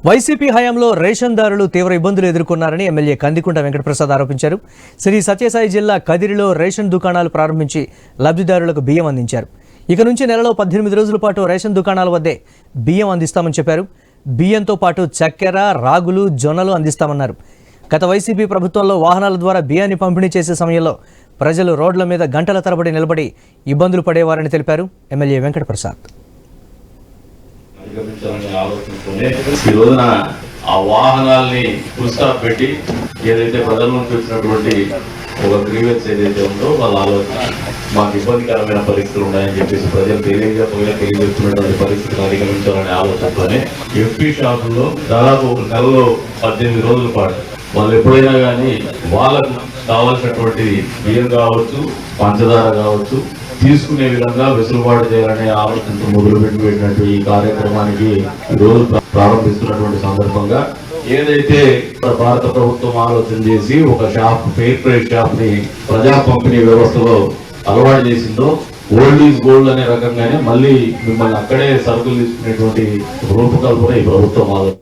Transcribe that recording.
YCP హయాంలో రేషన్దారులు తీవ్ర ఇబ్బందులు ఎదుర్కొన్నారని ఎమ్మెల్యే కందికుంట వెంకటప్రసాద్ ఆరోపించారు. శ్రీ సత్యసాయి జిల్లా కదిరిలో రేషన్ దుకాణాలు ప్రారంభించి లబ్ధిదారులకు బియ్యం అందించారు. ఇక నుంచి నెలలో 18 రోజుల పాటు రేషన్ దుకాణాల వద్దే బియ్యం అందిస్తామని చెప్పారు. బియ్యంతో పాటు చక్కెర, రాగులు, జొన్నలు అందిస్తామన్నారు. గత వైసీపీ ప్రభుత్వంలో వాహనాల ద్వారా బియ్యాన్ని పంపిణీ చేసే సమయంలో ప్రజలు రోడ్ల మీద గంటల తరబడి నిలబడి ఇబ్బందులు పడేవారని తెలిపారు ఎమ్మెల్యే వెంకటప్రసాద్. ఈ రోజున ఆ వాహనాల్ని ఫుల్ స్టాప్ పెట్టి ఏదైతే ప్రజల నుంచి వచ్చినటువంటి ఒక గ్రీవెన్స్ ఏదైతే ఉందో వాళ్ళ ఆలోచన మాకు ఇబ్బందికరమైన పరిస్థితులు ఉన్నాయని చెప్పేసి ప్రజలు తెలియజేస్తున్నటువంటి పరిస్థితులు అధిగమించాలనే ఆలోచనతోనే ఎంపీ షాపుల్లో దాదాపు ఒక నెలలో 18 రోజుల పాటు వాళ్ళు ఎప్పుడైనా కానీ వాళ్ళకు కావాల్సినటువంటి బియ్యం కావచ్చు, పంచదార కావచ్చు తీసుకునే విధంగా వెసులుబాటు చేయాలనే ఆలోచనతో మొదలుపెట్టినటువంటి ఈ కార్యక్రమానికి ఈ రోజు ప్రారంభిస్తున్నటువంటి సందర్భంగా ఏదైతే భారత ప్రభుత్వం ఆలోచన చేసి ఒక షాప్, ఫెయిర్ ప్రైస్ షాప్ ని ప్రజా పంపిణీ వ్యవస్థలో అలవాటు చేసిందో ఓల్డ్ ఈజ్ గోల్డ్ అనే రకంగానే మళ్ళీ మిమ్మల్ని అక్కడే సరుకులు తీసుకునేటువంటి రూపకల్పన ఈ ప్రభుత్వం ఆలోచన.